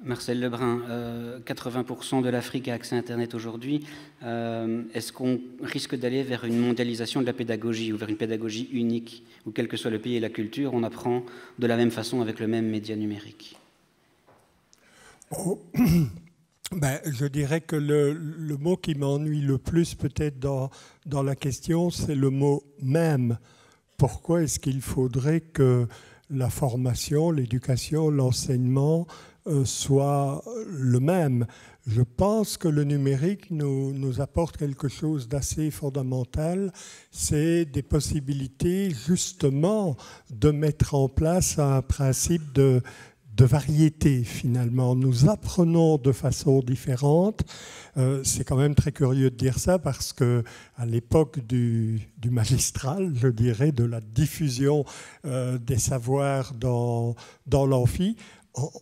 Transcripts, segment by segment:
Marcel Lebrun, 80% de l'Afrique a accès à Internet aujourd'hui. Est-ce qu'on risque d'aller vers une mondialisation de la pédagogie ou vers une pédagogie unique, où quel que soit le pays et la culture, on apprend de la même façon avec le même média numérique? Oh. Ben, je dirais que le mot qui m'ennuie le plus peut-être dans la question, c'est le mot « même ». Pourquoi est-ce qu'il faudrait que la formation, l'éducation, l'enseignement soient le même? Je pense que le numérique nous apporte quelque chose d'assez fondamental, c'est des possibilités justement de mettre en place un principe de variété finalement. Nous apprenons de façon différente. C'est quand même très curieux de dire ça parce qu'à l'époque du magistral, je dirais, de la diffusion des savoirs dans l'amphi,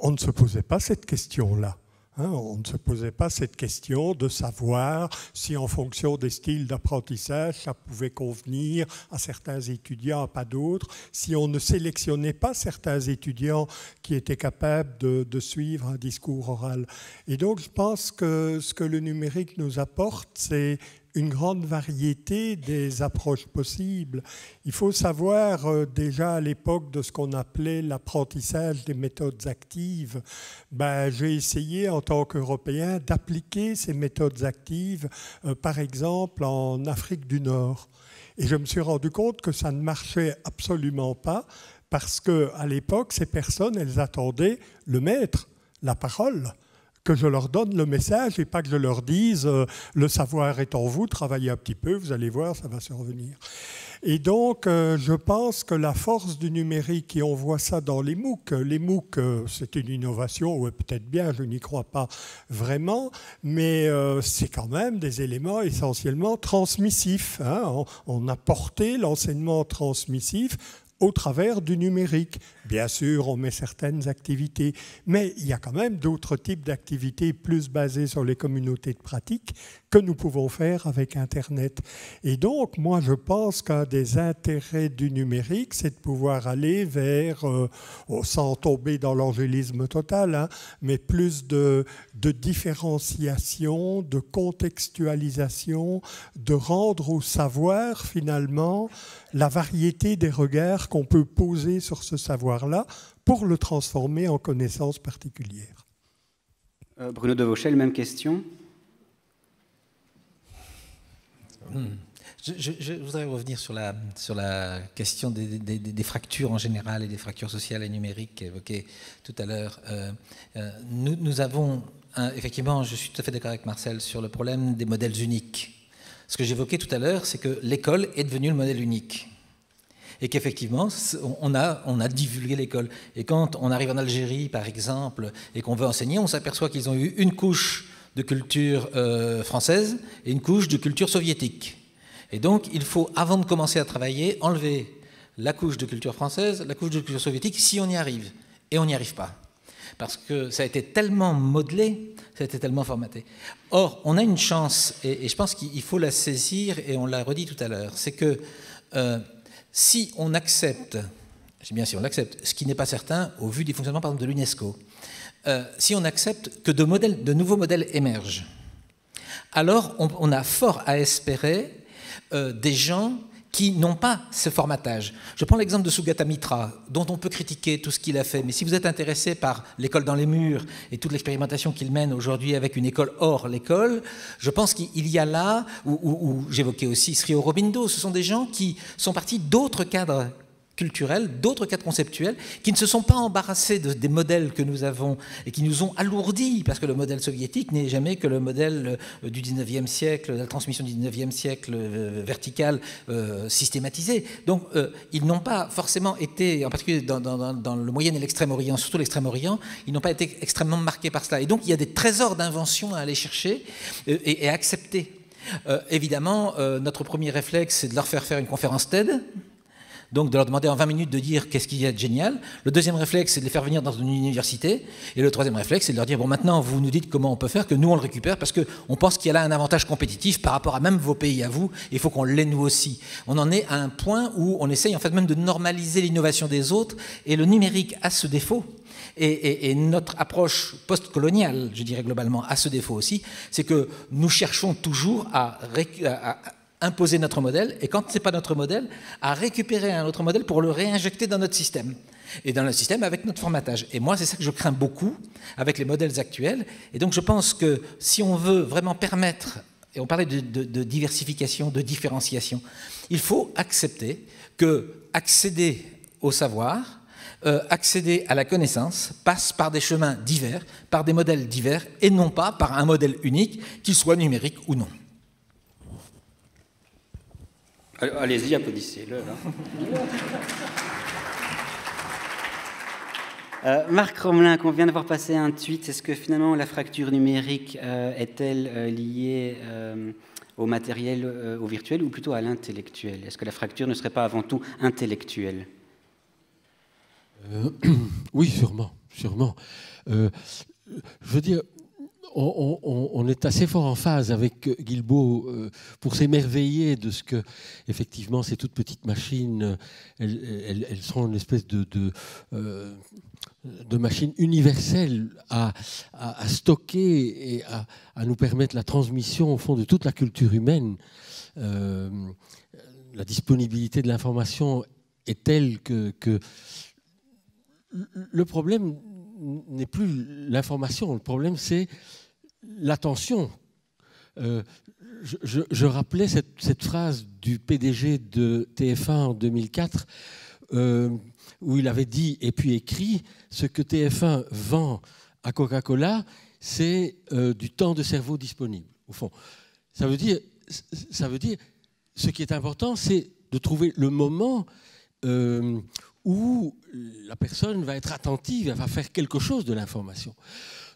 on ne se posait pas cette question-là. On ne se posait pas cette question de savoir si en fonction des styles d'apprentissage, ça pouvait convenir à certains étudiants, à pas d'autres, si on ne sélectionnait pas certains étudiants qui étaient capables de suivre un discours oral. Et donc je pense que ce que le numérique nous apporte, c'est une grande variété des approches possibles. Il faut savoir déjà à l'époque de ce qu'on appelait l'apprentissage des méthodes actives, j'ai essayé en tant qu'Européen d'appliquer ces méthodes actives, par exemple en Afrique du Nord. Et je me suis rendu compte que ça ne marchait absolument pas parce qu'à l'époque, ces personnes, elles attendaient le maître, la parole, que je leur donne le message et pas que je leur dise le savoir est en vous, travaillez un petit peu, vous allez voir, ça va survenir. Et donc, je pense que la force du numérique, et on voit ça dans les MOOC, c'est une innovation, ouais, peut-être bien, je n'y crois pas vraiment, mais c'est quand même des éléments essentiellement transmissifs. On a porté l'enseignement transmissif au travers du numérique. Bien sûr, on met certaines activités, mais il y a quand même d'autres types d'activités plus basées sur les communautés de pratique que nous pouvons faire avec Internet. Et donc, moi, je pense qu'un des intérêts du numérique, c'est de pouvoir aller vers, sans tomber dans l'angélisme total, mais plus de différenciation, de contextualisation, de rendre au savoir, finalement, la variété des regards qu'on peut poser sur ce savoir-là pour le transformer en connaissances particulières. Bruno de Vauchel, même question. Je voudrais revenir sur la question des fractures en général et des fractures sociales et numériques évoquées tout à l'heure. Nous avons, effectivement, je suis tout à fait d'accord avec Marcel sur le problème des modèles uniques. Ce que j'évoquais tout à l'heure, c'est que l'école est devenue le modèle unique. Et qu'effectivement, on a divulgué l'école. Et quand on arrive en Algérie, par exemple, et qu'on veut enseigner, on s'aperçoit qu'ils ont eu une couche de culture française et une couche de culture soviétique. Et donc, il faut, avant de commencer à travailler, enlever la couche de culture française, la couche de culture soviétique, si on y arrive. Et on n'y arrive pas. Parce que ça a été tellement modelé, ça a été tellement formaté. Or, on a une chance, et je pense qu'il faut la saisir, et on l'a redit tout à l'heure, c'est que si on accepte, je dis bien si on l'accepte, ce qui n'est pas certain au vu du fonctionnement par exemple de l'UNESCO, si on accepte que de nouveaux modèles émergent, alors on a fort à espérer des gens qui n'ont pas ce formatage. Je prends l'exemple de Sugata Mitra, dont on peut critiquer tout ce qu'il a fait, mais si vous êtes intéressé par l'école dans les murs et toute l'expérimentation qu'il mène aujourd'hui avec une école hors l'école, je pense qu'il y a là, où j'évoquais aussi Sri Aurobindo, ce sont des gens qui sont partis d'autres cadres culturels, d'autres cadres conceptuels, qui ne se sont pas embarrassés des modèles que nous avons et qui nous ont alourdis, parce que le modèle soviétique n'est jamais que le modèle du 19e siècle, la transmission du 19e siècle verticale systématisée. Donc, ils n'ont pas forcément été, en particulier dans le Moyen et l'Extrême-Orient, surtout l'Extrême-Orient, ils n'ont pas été extrêmement marqués par cela. Et donc, il y a des trésors d'invention à aller chercher et à accepter. Évidemment, notre premier réflexe, c'est de leur faire une conférence TED, donc de leur demander en 20 minutes de dire qu'est-ce qu'il y a de génial. Le deuxième réflexe, c'est de les faire venir dans une université. Et le troisième réflexe, c'est de leur dire, bon, maintenant, vous nous dites comment on peut faire, que nous, on le récupère, parce qu'on pense qu'il y a là un avantage compétitif par rapport à même vos pays à vous, et il faut qu'on l'ait nous aussi. On en est à un point où on essaye en fait même de normaliser l'innovation des autres, et le numérique a ce défaut, Et notre approche post-coloniale, je dirais globalement, a ce défaut aussi, c'est que nous cherchons toujours à imposer notre modèle, et quand ce n'est pas notre modèle, à récupérer un autre modèle pour le réinjecter dans notre système. Et dans le système avec notre formatage. Et moi, c'est ça que je crains beaucoup avec les modèles actuels. Et donc, je pense que si on veut vraiment permettre, et on parlait de diversification, de différenciation, il faut accepter que accéder au savoir, accéder à la connaissance, passe par des chemins divers, par des modèles divers, et non pas par un modèle unique, qu'il soit numérique ou non. Allez-y, applaudissez-le. Marc Romelin, qu'on vient de voir passer un tweet, est-ce que finalement la fracture numérique est-elle liée au matériel, au virtuel, ou plutôt à l'intellectuel? Est-ce que la fracture ne serait pas avant tout intellectuelle? Oui, sûrement. Je veux dire, on est assez fort en phase avec Guilbault pour s'émerveiller de ce que, effectivement, ces toutes petites machines, elles sont une espèce de machine universelle à stocker et à nous permettre la transmission, au fond, de toute la culture humaine. La disponibilité de l'information est telle que le problème n'est plus l'information, le problème c'est l'attention. Je rappelais cette phrase du PDG de TF1 en 2004, où il avait dit et puis écrit: ce que TF1 vend à Coca-Cola, c'est du temps de cerveau disponible. Au fond, ça veut dire ce qui est important, c'est de trouver le moment où la personne va être attentive, elle va faire quelque chose de l'information.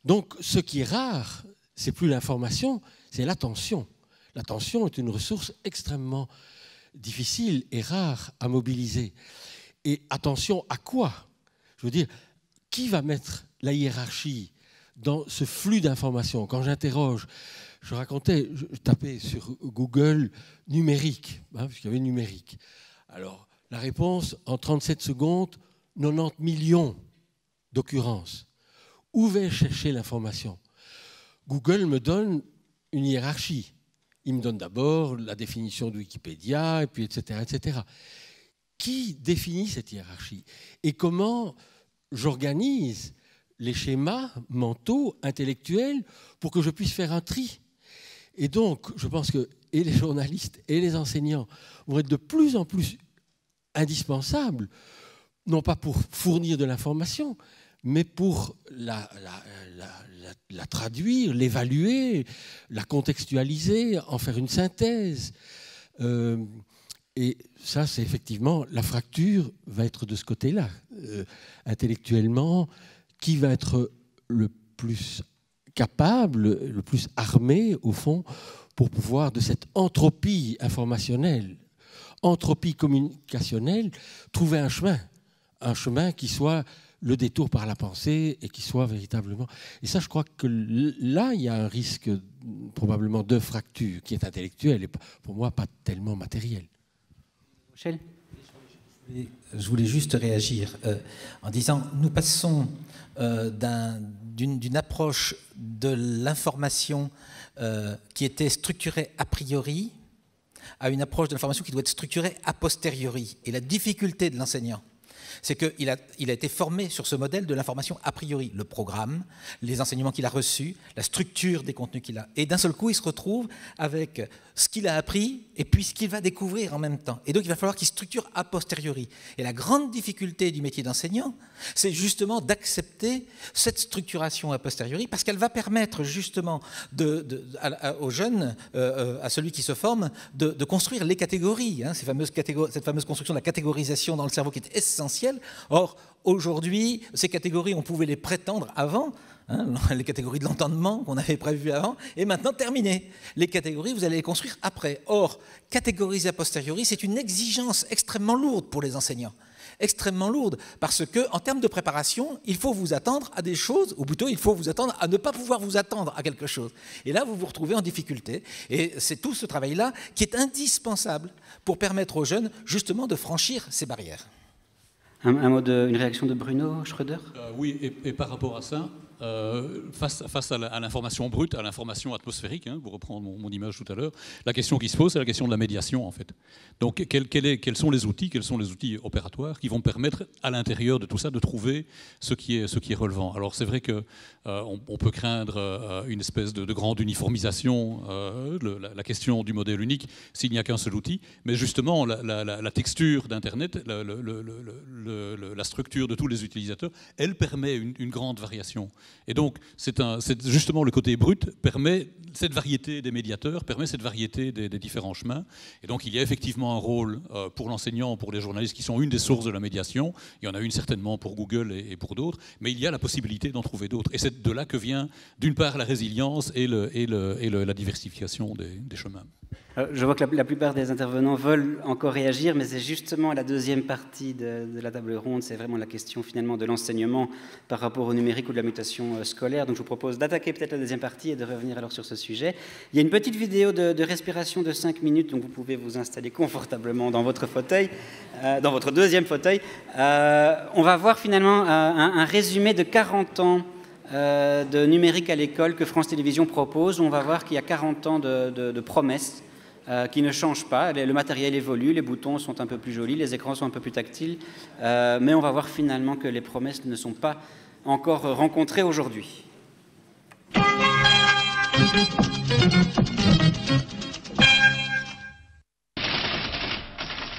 Donc, ce qui est rare, c'est plus l'information, c'est l'attention. L'attention est une ressource extrêmement difficile et rare à mobiliser. Et attention à quoi? Je veux dire, qui va mettre la hiérarchie dans ce flux d'informations? Quand j'interroge, je racontais, je tapais sur Google numérique, puisqu'il y avait numérique. Alors, la réponse, en 37 secondes, 90 millions d'occurrences. Où vais-je chercher l'information? Google me donne une hiérarchie. Il me donne d'abord la définition de Wikipédia, et puis etc., etc. Qui définit cette hiérarchie? Et comment j'organise les schémas mentaux, intellectuels, pour que je puisse faire un tri? Et donc, je pense que et les journalistes et les enseignants vont être de plus en plus indispensables, non pas pour fournir de l'information, mais pour la traduire, l'évaluer, la contextualiser, en faire une synthèse. Et ça, c'est effectivement, la fracture va être de ce côté-là. Intellectuellement, qui va être le plus capable, le plus armé, au fond, pour pouvoir, de cette entropie informationnelle, entropie communicationnelle, trouver un chemin qui soit le détour par la pensée et qui soit véritablement... Et ça, je crois que là, il y a un risque probablement de fracture qui est intellectuelle et pour moi pas tellement matérielle. Michel ? Je voulais juste réagir en disant, nous passons d'une approche de l'information qui était structurée a priori à une approche de l'information qui doit être structurée a posteriori. Et la difficulté de l'enseignant, c'est qu'il a été formé sur ce modèle de l'information a priori, le programme, les enseignements qu'il a reçus, la structure des contenus qu'il a. Et d'un seul coup, il se retrouve avec ce qu'il a appris et puis ce qu'il va découvrir en même temps. Et donc, il va falloir qu'il structure a posteriori. Et la grande difficulté du métier d'enseignant, c'est justement d'accepter cette structuration a posteriori parce qu'elle va permettre justement aux jeunes, à celui qui se forme, de construire les catégories, cette fameuse construction de la catégorisation dans le cerveau qui est essentielle. Or, aujourd'hui, ces catégories, on pouvait les prétendre avant, les catégories de l'entendement qu'on avait prévues avant, et maintenant terminées. Les catégories, vous allez les construire après. Or, catégoriser a posteriori, c'est une exigence extrêmement lourde pour les enseignants. Extrêmement lourde, parce qu'en termes de préparation, il faut vous attendre à des choses, ou plutôt il faut vous attendre à ne pas pouvoir vous attendre à quelque chose. Et là, vous vous retrouvez en difficulté. Et c'est tout ce travail-là qui est indispensable pour permettre aux jeunes, justement, de franchir ces barrières. Un mot une réaction de Bruno Schröder? Oui, et par rapport à ça, face à l'information brute, à l'information atmosphérique, hein, pour reprendre mon image tout à l'heure, la question qui se pose, c'est la question de la médiation, en fait. Donc, quels sont les outils opératoires qui vont permettre, à l'intérieur de tout ça, de trouver ce qui est relevant. Alors, c'est vrai que on peut craindre une espèce de grande uniformisation, la question du modèle unique, s'il n'y a qu'un seul outil, mais justement, la texture d'Internet, la structure de tous les utilisateurs, elle permet une grande variation. Et donc, c'est justement le côté brut permet cette variété des médiateurs, permet cette variété des différents chemins. Et donc, il y a effectivement un rôle pour l'enseignant, pour les journalistes, qui sont une des sources de la médiation. Il y en a une certainement pour Google et pour d'autres, mais il y a la possibilité d'en trouver d'autres. Et c'est de là que vient, d'une part, la résilience et la diversification des chemins. Je vois que la plupart des intervenants veulent encore réagir, mais c'est justement la deuxième partie de la table ronde, c'est vraiment la question finalement de l'enseignement par rapport au numérique ou de la mutation scolaire. Donc je vous propose d'attaquer peut-être la deuxième partie et de revenir alors sur ce sujet. Il y a une petite vidéo de respiration de 5 minutes, donc vous pouvez vous installer confortablement dans votre fauteuil, dans votre deuxième fauteuil. On va voir finalement un résumé de 40 ans de numérique à l'école que France Télévisions propose. On va voir qu'il y a 40 ans de promesses qui ne changent pas. Le matériel évolue, les boutons sont un peu plus jolis, les écrans sont un peu plus tactiles, mais on va voir finalement que les promesses ne sont pas encore rencontrées aujourd'hui.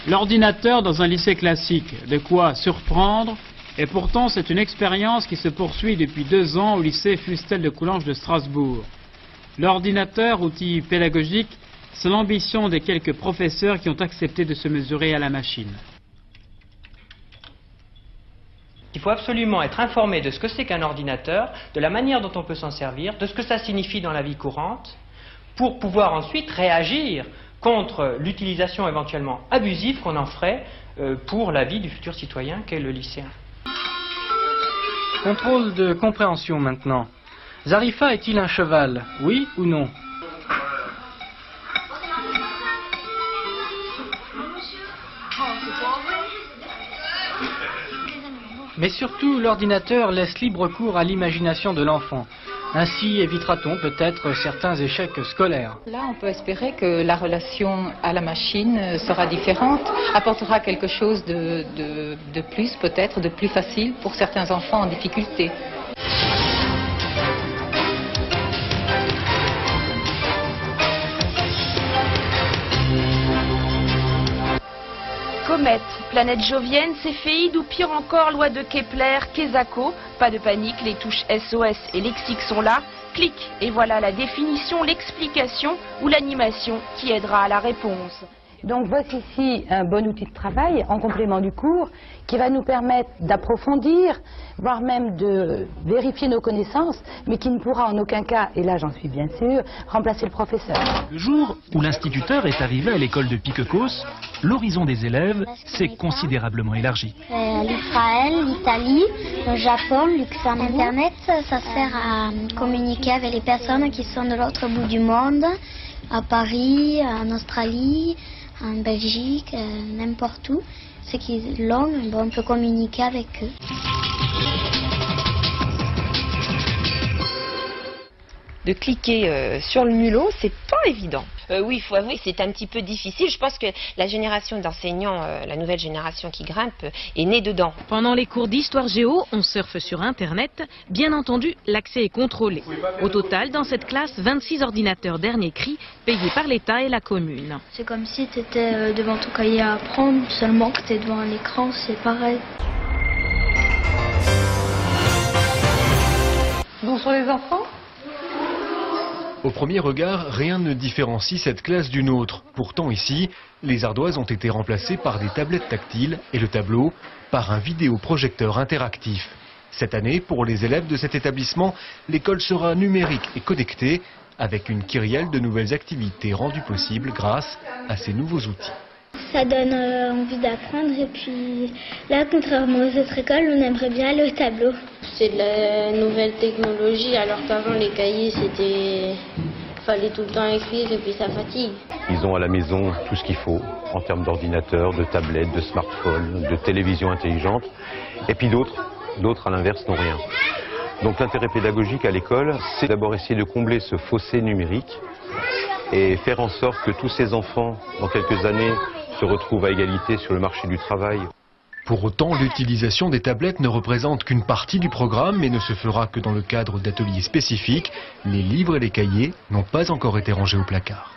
L'ordinateur dans un lycée classique, de quoi surprendre, et pourtant c'est une expérience qui se poursuit depuis 2 ans au lycée Fustel de Coulanges de Strasbourg. L'ordinateur, outil pédagogique, c'est l'ambition des quelques professeurs qui ont accepté de se mesurer à la machine. Il faut absolument être informé de ce que c'est qu'un ordinateur, de la manière dont on peut s'en servir, de ce que ça signifie dans la vie courante, pour pouvoir ensuite réagir contre l'utilisation éventuellement abusive qu'on en ferait pour la vie du futur citoyen qu'est le lycéen. Contrôle de compréhension maintenant. Zarifa est-il un cheval, oui ou non? Mais surtout, l'ordinateur laisse libre cours à l'imagination de l'enfant. Ainsi évitera-t-on peut-être certains échecs scolaires. Là, on peut espérer que la relation à la machine sera différente, apportera quelque chose de plus, peut-être de plus facile pour certains enfants en difficulté. Comète, planète jovienne, céphéide ou pire encore loi de Kepler, Kesako. Pas de panique, les touches SOS et lexique sont là. Clic et voilà la définition, l'explication ou l'animation qui aidera à la réponse. Donc voici ici un bon outil de travail en complément du cours qui va nous permettre d'approfondir, voire même de vérifier nos connaissances, mais qui ne pourra en aucun cas, et là j'en suis bien sûr, remplacer le professeur. Le jour où l'instituteur est arrivé à l'école de Piquecos, l'horizon des élèves s'est considérablement élargi. L'Israël, l'Italie, le Japon, Luxembourg. Internet, ça sert à communiquer avec les personnes qui sont de l'autre bout du monde, à Paris, en Australie, en Belgique, n'importe où. Ceux qui l'ont, on peut communiquer avec eux. De cliquer sur le mulot, c'est pas évident. Oui, il faut avouer que c'est un petit peu difficile. Je pense que la génération d'enseignants, la nouvelle génération qui grimpe, est née dedans. Pendant les cours d'histoire géo, on surfe sur Internet. Bien entendu, l'accès est contrôlé. Au total, dans cette classe, 26 ordinateurs dernier cri, payés par l'État et la commune. C'est comme si tu étais devant ton cahier à apprendre, seulement que tu es devant un écran, c'est pareil. Bonsoir les enfants. Au premier regard, rien ne différencie cette classe d'une autre. Pourtant ici, les ardoises ont été remplacées par des tablettes tactiles et le tableau par un vidéoprojecteur interactif. Cette année, pour les élèves de cet établissement, l'école sera numérique et connectée avec une kyrielle de nouvelles activités rendues possibles grâce à ces nouveaux outils. Ça donne envie d'apprendre et puis là, contrairement aux autres écoles, on aimerait bien aller au tableau. C'est de la nouvelle technologie alors qu'avant les cahiers fallait tout le temps écrire et puis ça fatigue. Ils ont à la maison tout ce qu'il faut en termes d'ordinateur, de tablettes, de smartphones, de télévision intelligente. Et puis d'autres à l'inverse n'ont rien. Donc l'intérêt pédagogique à l'école, c'est d'abord essayer de combler ce fossé numérique et faire en sorte que tous ces enfants, dans quelques années, se retrouvent à égalité sur le marché du travail. Pour autant, l'utilisation des tablettes ne représente qu'une partie du programme et ne se fera que dans le cadre d'ateliers spécifiques. Les livres et les cahiers n'ont pas encore été rangés au placard.